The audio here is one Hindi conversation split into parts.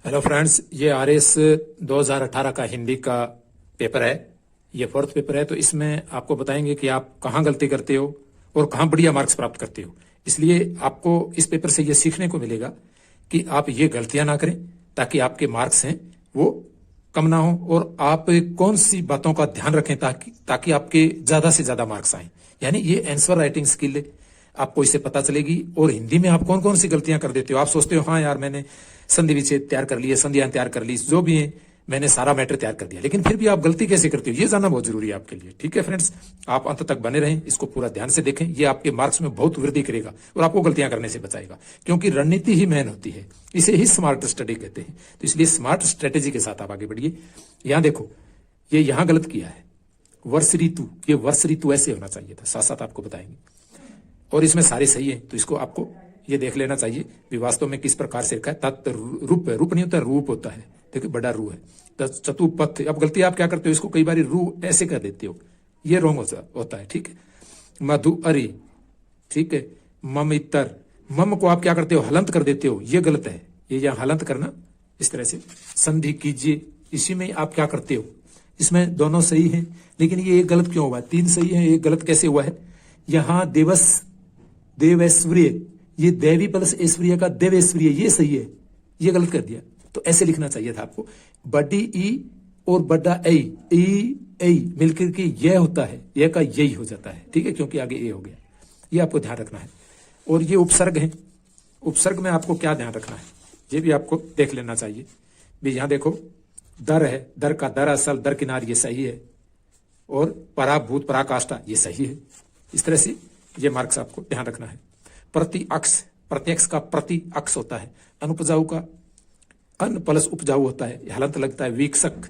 हेलो फ्रेंड्स, ये आरएस 2018 का हिंदी का पेपर है। ये फोर्थ पेपर है, तो इसमें आपको बताएंगे कि आप कहाँ गलती करते हो और कहाँ बढ़िया मार्क्स प्राप्त करते हो। इसलिए आपको इस पेपर से ये सीखने को मिलेगा कि आप ये गलतियां ना करें, ताकि आपके मार्क्स हैं वो कम ना हो, और आप कौन सी बातों का ध्यान रखें ताकि आपके ज्यादा से ज्यादा मार्क्स आए। यानी ये आंसर राइटिंग स्किल आपको इससे पता चलेगी। और हिंदी में आप कौन कौन सी गलतियां कर देते हो। आप सोचते हो हाँ यार, मैंने संधि विच्छेद तैयार कर लिए, संधियां तैयार कर ली, जो भी है मैंने सारा मैटर तैयार कर दिया, लेकिन फिर भी आप गलती कैसे करते हो, ये जानना बहुत जरूरी है आपके लिए। ठीक है फ्रेंड्स, आप अंत तक बने रहें, इसको पूरा ध्यान से देखें। ये आपके मार्क्स में बहुत वृद्धि करेगा और आपको गलतियां करने से बचाएगा, क्योंकि रणनीति ही मेन होती है। इसे ही स्मार्ट स्टडी कहते हैं। तो इसलिए स्मार्ट स्ट्रेटेजी के साथ आप आगे बढ़िए। यहां देखो, ये यहां गलत किया है। वर्ष ऋतु, ये वर्ष ऋतु ऐसे होना चाहिए था, साथ साथ आपको बताएंगे। और इसमें सारे सही है, तो इसको आपको ये देख लेना चाहिए भी वास्तव में किस प्रकार से लिखा है। तत् रूप है, रूप नहीं होता, रूप होता है। देखिए बड़ा रू है। चतुपथ, अब गलती आप क्या करते हो, इसको कई बार रू ऐसे कर देते हो, ये रॉन्ग होता है। ठीक है। मधु अरि, ठीक है। मम इतर, मम को आप क्या करते हो, हलंत कर देते हो, ये गलत है। ये यहाँ हलंत करना इस तरह से। संधि कीजिए, इसी में आप क्या करते हो, इसमें दोनों सही है, लेकिन ये एक गलत क्यों हुआ, तीन सही है, एक गलत कैसे हुआ है। यहां देवस, देवैश्वर्य, ये देवी प्लस ऐश्वर्य का देवैश्वर्य, ये सही है, ये गलत कर दिया। तो ऐसे लिखना चाहिए था आपको। बड़ी ई और बड़ा ए मिलकर के यह होता है, यह का यही हो जाता है। ठीक है, क्योंकि आगे ए हो गया, ये आपको ध्यान रखना है। और ये उपसर्ग है, उपसर्ग में आपको क्या ध्यान रखना है, ये भी आपको देख लेना चाहिए। भी यहां देखो, दर है, दर का दर असल, दर किनार, ये सही है। और पराभूत पराकाष्ठा, ये सही है। इस तरह से ये मार्क्स आपको ध्यान रखना है। प्रति अक्ष, प्रत्यक्ष का प्रति अक्ष होता है। अनुपजाऊ का अन प्लस उपजाऊ होता है, हलंत लगता है। वीक्षक,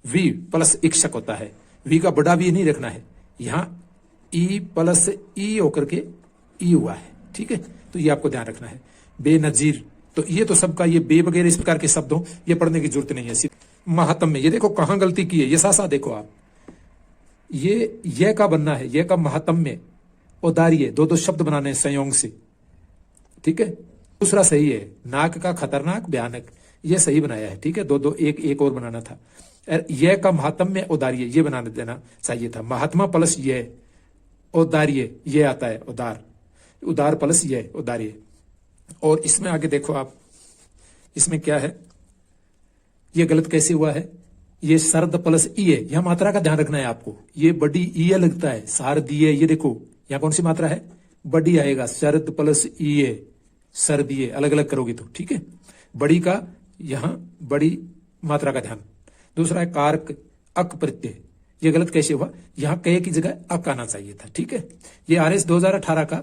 वी प्लस इक्षक होता है। वी का बड़ा भी नहीं रखना है, यहां ई प्लस ई होकर के ई हुआ है। ठीक है, तो ये आपको ध्यान रखना है। बेनजीर, तो ये तो सबका, ये बे वगैरह इस प्रकार के शब्द हो, ये पढ़ने की जरूरत नहीं है। महात्म्य, ये देखो कहां गलती की है, ये साथ देखो आप, ये का बनना है, ये का महात्म्य औदार्य, दो दो शब्द बनाने हैं संयोग से। ठीक है। दूसरा सही है, नाक का खतरनाक भयानक, ये सही बनाया है। ठीक है, दो दो एक और बनाना था। यह का महात्म्य औदार्य, ये बना देना चाहिए था। महात्मा प्लस ये औदार्य, ये आता है उदार, उदार प्लस ये औदार्य। और इसमें आगे देखो आप, इसमें क्या है, ये गलत कैसे हुआ है। ये सर्द प्लस ई है, यह मात्रा का ध्यान रखना है आपको। ये बड़ी ई लगता है, सारदीय, ये देखो यहां कौन सी मात्रा है, बड़ी आएगा। शरद प्लस ई, सर्दी, अलग अलग करोगे तो। ठीक है, बड़ी का यहां बड़ी मात्रा का ध्यान। दूसरा है कारक अक प्रत्यय, ये गलत कैसे हुआ, यहां कहे की जगह अक आना चाहिए था। ठीक है, ये आरएस 2018 का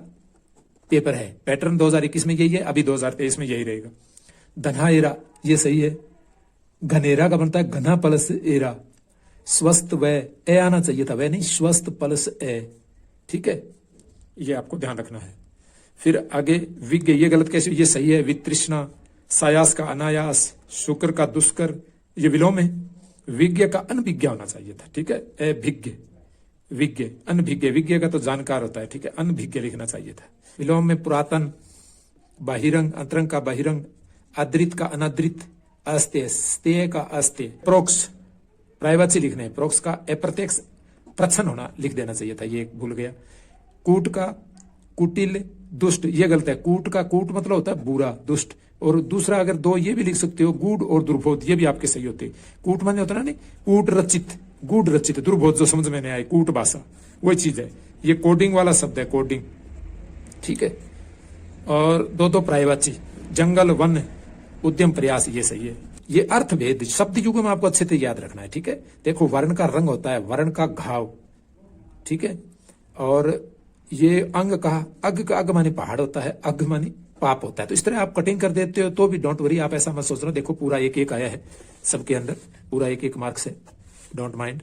पेपर है। पैटर्न 2021 में यही है, अभी 2023 में यही रहेगा। धनाएरा, ये सही है। घनेरा का बनता है घना प्लस एरा। स्वस्थ व ए आना चाहिए था, वह नहीं, स्वस्थ प्लस ए। ठीक है, ये आपको ध्यान रखना है। फिर आगे विज्ञ, ये गलत कैसे, ये सही है। वितृष्णा, सायास का अनायास, शुक्र का दुष्कर, ये विलोम है। विज्ञ का अनभिज्ञ होना चाहिए था। ठीक है, अभिज्ञ, विज्ञ, अनभिज्ञ, विज्ञ का तो जानकार होता है। ठीक है, अनभिज्ञ लिखना चाहिए था। विलोम में पुरातन, बाहिरंग, अंतरंग का बाहिरंग, अद्रित का अनादृत, अस्त्य, स्तेय का अस्त्य। प्रोक्ष, प्रायवाची लिखने हैं, प्रोक्ष का अप्रत्यक्ष प्रच्छन्न होना लिख देना चाहिए था, ये भूल गया। कूट का कुटिल, दुष्ट, ये गलत है। कूट का कूट मतलब होता है बुरा, दुष्ट। और दूसरा अगर दो ये भी लिख सकते हो, गूढ़ और दुर्बोध, ये भी आपके सही होते। कूट माने होता ना, नहीं, कूट रचित, गूढ़ रचित, दुर्बोध जो समझ में नहीं आए, कूट भाषा, वही चीज है। ये कोडिंग वाला शब्द है, कोडिंग। ठीक है, और दो दो प्रायवाची, जंगल वन उद्यम प्रयास, ये सही है। ये अर्थ भेद शब्द युग में आपको अच्छे से याद रखना है। ठीक है, देखो वर्ण का रंग होता है, वर्ण का घाव। ठीक है, और ये अंग कहा, अग का अग माने पहाड़ होता है, अग माने पाप होता है। तो इस तरह आप कटिंग कर देते हो तो भी डोंट वरी, आप ऐसा मत सोच रहे। देखो पूरा एक एक आया है सबके अंदर, पूरा एक एक मार्क्स है, डोंट माइंड।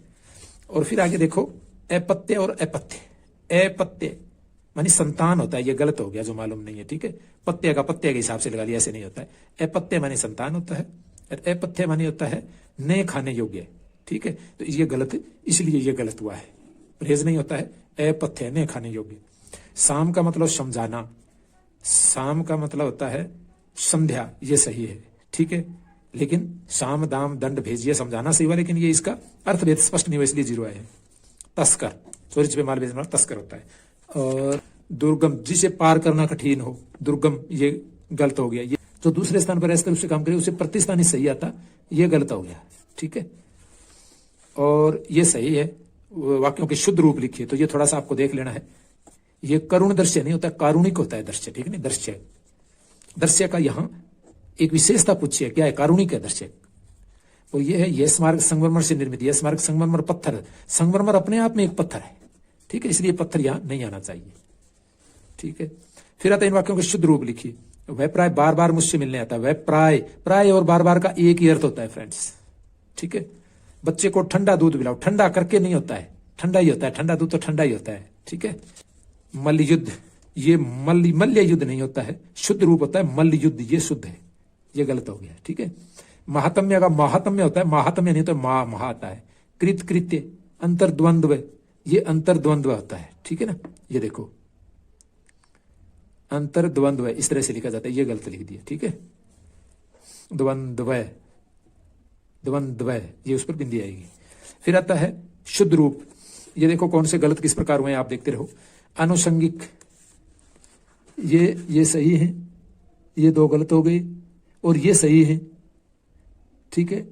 और फिर आगे देखो, अपत्य और अपत्य। अपत्य मानी संतान होता है, ये गलत हो गया जो मालूम नहीं है। ठीक है, पत्ते का पत्ते के हिसाब से लगा लिया, ऐसे नहीं होता है। अपत्य मानी संतान होता है, अपत्य मानी होता है नए खाने योग्य। ठीक है, तो ये गलत, इसलिए ये गलत हुआ है, परहेज नहीं होता है। अपथ्य, नए खाने योग्य। शाम का मतलब समझाना, शाम का मतलब होता है संध्या, ये सही है। ठीक है, लेकिन साम दाम दंड भेजिए समझाना सही हुआ, लेकिन ये इसका अर्थ भेद स्पष्ट नहीं हुआ इसलिए 0 आया है। तस्कर, चोरी छिपे माल बेचने वाला तस्कर होता है। और दुर्गम, जिसे पार करना कठिन हो, दुर्गम, ये गलत हो गया। ये जो दूसरे स्थान पर ऐसे उससे काम करे उसे प्रतिस्थानी सही आता, ये गलत हो गया, ठीक है। और ये सही है, वाक्यों के शुद्ध रूप लिखिए, तो ये थोड़ा सा आपको देख लेना है। ये करुण दृश्य नहीं होता, कारुणिक होता है दृश्य, ठीक है ना। दृश्य, दृश्य का यहां एक विशेषता पूछिए, क्या है? कारुणिक है दृश्य। और ये है, यह स्मारक संगमरमर से निर्मित, यह स्मारक संगमरमर पत्थर, संगमरमर अपने आप में एक पत्थर है, ठीक है, इसलिए पत्थर यहां नहीं आना चाहिए, ठीक है। फिर आता है इन वाक्यों के शुद्ध रूप लिखिए। वह प्राय बार बार मुझसे मिलने आता है। वह प्राय, प्राय और बार बार का एक ही अर्थ होता है फ्रेंड्स, ठीक है। बच्चे को ठंडा दूध पिलाओ, ठंडा करके नहीं होता है, ठंडा ही होता है, ठंडा दूध तो ठंडा ही होता है, ठीक है। मल्ल युद्ध, ये मल्ल युद्ध नहीं होता है, शुद्ध रूप होता है मल्ल युद्ध, ये शुद्ध है, ये गलत हो गया, ठीक है। महात्म्य का महात्म्य होता है, महात्म्य नहीं होता, महा आता है। कृत कृत्य, अंतर्द्वंद्व, ये अंतर्द्वंद्व होता है, ठीक है ना। ये देखो अंतर्द्वंद्व इस तरह से लिखा जाता है, ये गलत लिख दिया, ठीक है। द्वंद्व, द्वंद्व, ये उस पर बिंदी आएगी। फिर आता है शुद्ध रूप, ये देखो कौन से गलत किस प्रकार हुए आप देखते रहो। आनुषंगिक, ये सही है, ये 2 गलत हो गए, और ये सही है, ठीक है,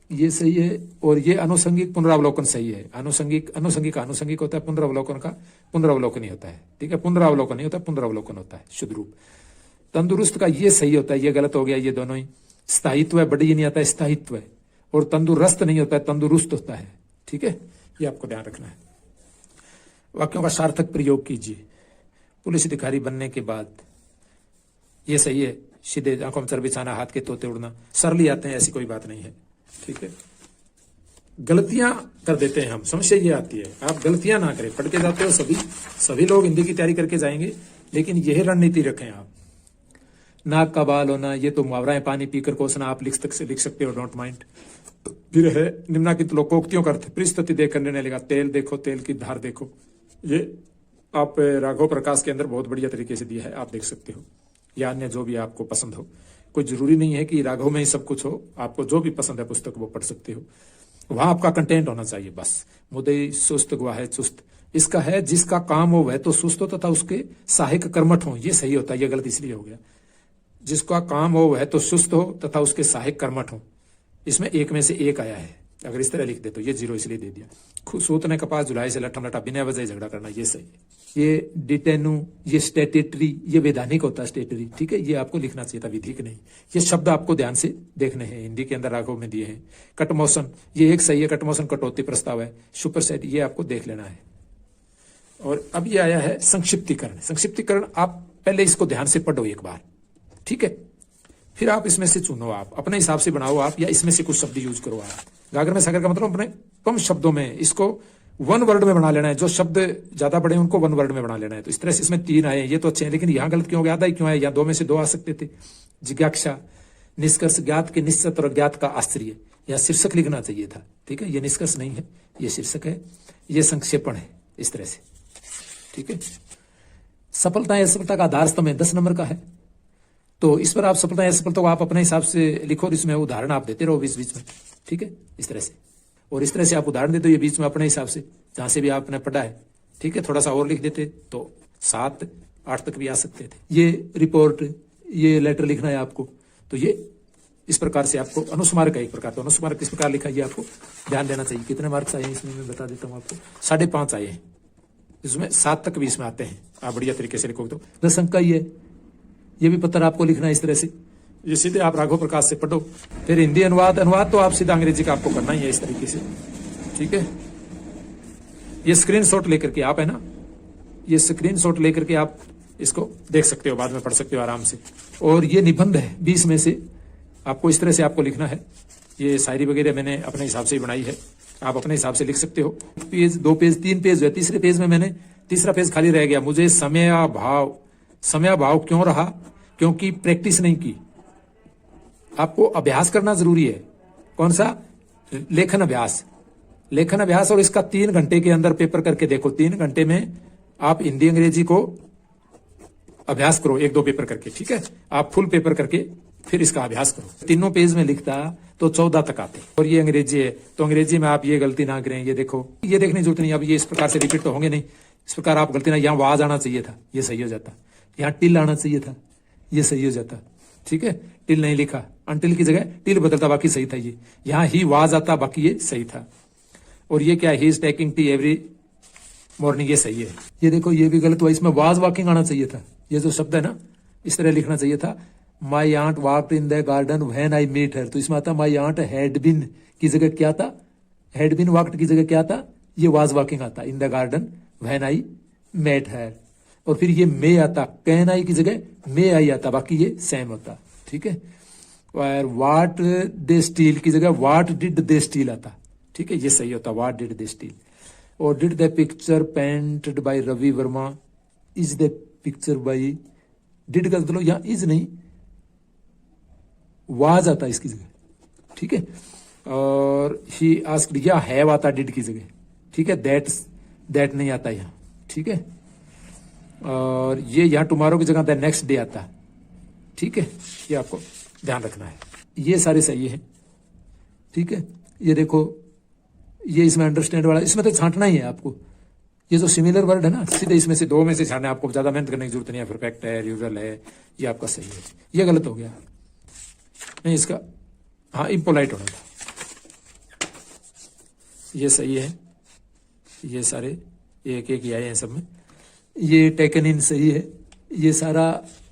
ये सही है, और ये अनुसंगिक पुनरावलोकन सही है। अनुसंगिक अनुसंगिक होता है, पुनरावलोकन का पुनरावलोकन ही होता है, ठीक है। पुनरावलोकन नहीं होता, पुनरावलोकन होता है, शुद्ध रूप। तंदुरुस्त का ये सही होता है, ये गलत हो गया, ये दोनों ही। स्थायित्व है, बड़ी नहीं आता है, स्थायित्व है। और तंदुरुस्त नहीं होता है, तंदुरुस्त होता है, ठीक है, ये आपको ध्यान रखना है। वाक्यों का सार्थक प्रयोग कीजिए। पुलिस अधिकारी बनने के बाद, ये सही है, सीधे आंखों में चर्बी छाना, हाथ के तोते उड़ना, सरल ही आते हैं, ऐसी कोई बात नहीं है, ठीक है। गलतियां कर देते हैं हम, समस्या ये आती है, आप गलतियां ना करें। पढ़ के जाते हो सभी लोग हिंदी की तैयारी करके जाएंगे, लेकिन यही रणनीति रखें आप। नाक का बाल होना, ये तो मुहावरा है, पानी पीकर कोसना, आप लिख सकते हो, डोंट माइंड। फिर है निम्नलिखित लोकोक्तियों का अर्थ, परिस्थिति देखकर निर्णय लेगा। तेल देखो, तेल की धार देखो, ये आप राघव प्रकाश के अंदर बहुत बढ़िया तरीके से दिया है, आप देख सकते हो, या अन्य जो भी आपको पसंद हो। कोई जरूरी नहीं है कि राघव में ही सब कुछ हो, आपको जो भी पसंद है पुस्तक वो पढ़ सकते हो, वहां आपका कंटेंट होना चाहिए बस। मुदई सुस्त गुआ है चुस्त, इसका है जिसका काम हो वह तो सुस्त हो तथा उसके सहायक कर्मठ हो, ये सही होता है, ये गलत इसलिए हो गया। जिसका काम हो वह तो सुस्त हो तथा उसके सहायक कर्मठ हो, इसमें एक में से एक आया है, अगर इस तरह लिख दे तो ये 0 इसलिए दे दिया। सूत ने कपास जुलाई से लठम लटा, बिना वजह झगड़ा करना, ये सही है। ये डिटेनु, ये स्टेटेटरी, ये वैधानिक होता है स्टेटरी, ठीक है, ये आपको लिखना चाहिए था, विधिक नहीं। ये शब्द आपको ध्यान से देखने हैं, हिंदी के अंदर राघव में दिए हैं। कटमोशन, ये एक सही है, कटमोशन कटौती प्रस्ताव है। सुपरसेट, ये आपको देख लेना है। और अब ये आया है संक्षिप्तीकरण। संक्षिप्तीकरण आप पहले इसको ध्यान से पढ़ो एक बार, ठीक है, फिर आप इसमें से चुनो, आप अपने हिसाब से बनाओ आप, या इसमें से कुछ शब्द यूज करो आप। गागर में सागर का मतलब अपने कम शब्दों में इसको 1 वर्ड में बना लेना है, जो शब्द ज्यादा बड़े उनको 1 वर्ड में बना लेना है। तो इस तरह से इसमें 3 आए, ये तो अच्छे हैं, लेकिन यहां गलत क्यों गया, आधा ही क्यों आया, या 2 में से 2 आ सकते थे। जिज्ञासा, निष्कर्ष, ज्ञात के निश्चित और ज्ञात का आश्चर्य, या शीर्षक लिखना चाहिए था, ठीक है, ये निष्कर्ष नहीं है, ये शीर्षक है, ये संक्षेपण है, इस तरह से, ठीक है। सफलता या असफलता का आधार स्तंभ है, 10 नंबर का है, तो इस पर आप सफलता या असफलता को आप अपने हिसाब से लिखो, और इसमें उदाहरण आप देते रहो बीच बीच में, ठीक है, इस तरह से। और इस तरह से आप उदाहरण देते हो, ये बीच में अपने हिसाब से जहां से भी आपने पढ़ा है, ठीक है। थोड़ा सा और लिख देते तो 7, 8 तक भी आ सकते थे। ये रिपोर्ट, ये लेटर लिखना है आपको, तो ये इस प्रकार से आपको अनुस्मारक है एक प्रकार। तो अनुस्मारक किस प्रकार लिखा, ये आपको ध्यान देना चाहिए। कितने मार्क्स आए हैं इसमें मैं बता देता हूँ आपको, 5.5 आए हैं, इसमें 7 तक भी इसमें आते हैं, आप बढ़िया तरीके से लिखोगे तो। 10 अंक का ये भी पत्र आपको लिखना है इस तरह से। ये सीधे आप राघव प्रकाश से पढ़ो। फिर हिंदी अनुवाद तो आप सीधा अंग्रेजी का आपको करना ही है इस तरीके से, ठीक है। ये स्क्रीनशॉट लेकर के आप, है ना, ये स्क्रीनशॉट लेकर के आप इसको देख सकते हो, बाद में पढ़ सकते हो आराम से। और ये निबंध है 20 में से, आपको इस तरह से आपको लिखना है। ये शायरी वगैरह मैंने अपने हिसाब से ही बनाई है, आप अपने हिसाब से लिख सकते हो। पेज, 2 पेज, 3 पेज है, तीसरे पेज में मैंने, तीसरा पेज खाली रह गया। मुझे समय भाव क्यों रहा, क्योंकि प्रैक्टिस नहीं की। आपको अभ्यास करना जरूरी है। कौन सा? लेखन अभ्यास। लेखन अभ्यास, और इसका 3 घंटे के अंदर पेपर करके देखो। 3 घंटे में आप हिंदी अंग्रेजी को अभ्यास करो, 1-2 पेपर करके, ठीक है। आप फुल पेपर करके फिर इसका अभ्यास करो। तीनों पेज में लिखता तो 14 तक आते। और ये अंग्रेजी है तो अंग्रेजी में आप ये गलती ना करें। ये देखो, ये देखने की जरूरत नहीं, अब ये इस प्रकार से रिपीट तो होंगे नहीं। इस प्रकार आप गलती ना, यहाँ वाज आना चाहिए था, ये सही हो जाता। यहाँ टिल आना चाहिए था, ये सही हो जाता। ठीक है, टिल नहीं लिखा, अनटिल की जगह टिल बदलता, बाकी सही था। ये यहाँ ही वाज आता, बाकी ये सही था। और ये क्या, he is taking tea every morning, ये सही है। ये देखो, ये भी गलत हुआ, इसमें वाज वॉकिंग आना चाहिए था। ये जो शब्द है ना, इस तरह लिखना चाहिए था, my aunt walked in the garden when I meet her. तो इसमें आता माई आंट हैड बीन की जगह क्या था, हैड बीन वॉकड की जगह क्या था, ये वाज वॉकिंग आता in the garden when I met her. और फिर ये मे आता, कैन आई की जगह मे आई आता, बाकी ये सेम होता। ठीक है, और वाट दे स्टील की जगह वाट डिड दे स्टील आता। ठीक है, ये सही होता, वाट डिड दे स्टील। और did the picture painted by Ravi Varma, is the picture by, did का मतलब यहां इज नहीं, वाज आता इसकी जगह। ठीक है, और ही आस्क्ड, या हैव आता डिड की जगह। ठीक है, दैट नहीं आता यहां। ठीक है, और ये यहां टुमारो की जगह द नेक्स्ट डे आता। ठीक है, ये आपको ध्यान रखना है। ये सारे सही है। ठीक है, ये देखो, ये इसमें अंडरस्टैंड वाला, इसमें तो छांटना ही है आपको। ये जो सिमिलर वर्ड है ना, सीधे इसमें से दो में से छाटना है आपको, ज्यादा मेहनत करने की जरूरत नहीं है। परफेक्ट है, यूजुअल है, ये आपका सही है। ये गलत हो गया नहीं, इसका हाँ इम्पोलाइट होना था। ये सही है, ये सारे एक एक ही आए हैं सब में। ये टेकन इन सही है, ये सारा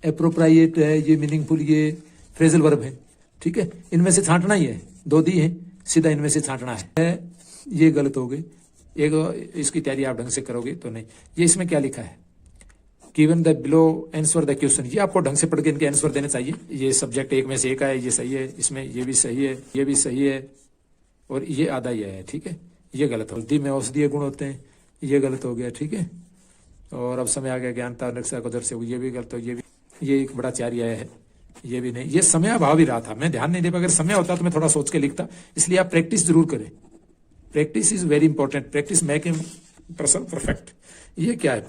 एप्रोप्रिएट है, ये मीनिंगफुल, ये फ्रेजल वर्ब है। ठीक है, इनमें से छांटना ही है, दो दी है, सीधा इनमें से छांटना है। ये गलत हो गई। एक इसकी तैयारी आप ढंग से करोगे तो नहीं। ये इसमें क्या लिखा है, given the below answer the question, ये आपको ढंग से पढ़ के इनके आंसर देने चाहिए। ये सब्जेक्ट एक में से एक है, ये सही है, इसमें ये भी सही है, ये भी सही है, और ये आधा ही है। ठीक है, ये गलत हो, दी में औषधीय गुण होते हैं, ये गलत हो गया। ठीक है, और अब समय आ गया ज्ञानता नक्शा को दर से, ये भी गलत हो। ये एक बड़ा चार आया है, ये भी नहीं। ये समय अभाव ही रहा था, मैं ध्यान नहीं दे पाया। अगर समय होता तो मैं थोड़ा सोच के लिखता। इसलिए आप प्रैक्टिस जरूर करें, practice is very important, practice make him person perfect. ये क्या है,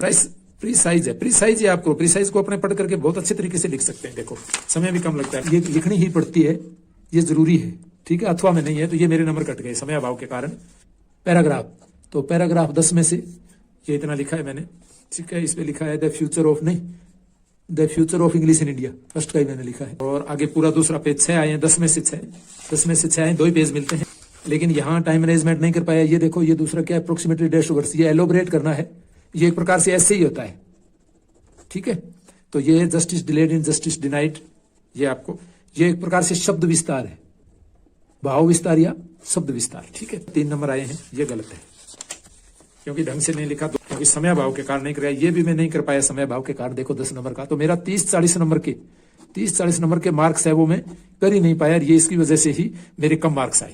प्रीसाइज है, प्रीसाइज है। आपको प्रीसाइज को अपने पढ़ करके बहुत अच्छे तरीके से लिख सकते हैं। देखो, समय भी कम लगता है, ये लिखनी ही पड़ती है, ये जरूरी है। ठीक है, अथवा में नहीं है, तो ये मेरे नंबर कट गए समय अभाव के कारण। पैराग्राफ, तो पैराग्राफ 10 में से ये इतना लिखा है मैंने। ठीक है, इसमें लिखा है द फ्यूचर ऑफ, नहीं, the future of English in India, first का ही मैंने लिखा है। और आगे पूरा दूसरा पेज 6 आए हैं, 10 में से 6, 10 में से 6 आए, 2 ही पेज मिलते हैं। लेकिन यहाँ टाइम मैनेजमेंट नहीं कर पाया। ये देखो, ये दूसरा क्या है, अप्रोक्सीमेटली डैश वर्ड्स, ये एलोबरेट करना है। ये एक प्रकार से ऐसे ही होता है। ठीक है, तो ये justice delayed in justice denied, ये आपको, ये एक प्रकार से शब्द विस्तार है, भाव विस्तार या शब्द विस्तार। ठीक है, 3 नंबर आए हैं, ये गलत है क्योंकि ढंग से नहीं लिखा, तो क्योंकि समय अभाव के कारण नहीं कर, ये भी मैं नहीं कर पाया समय अभाव के कारण। देखो 10 नंबर का, तो मेरा 30-40 नंबर के मार्क्स है, वो मैं कर ही नहीं पाया। ये इसकी वजह से ही मेरे कम मार्क्स आए।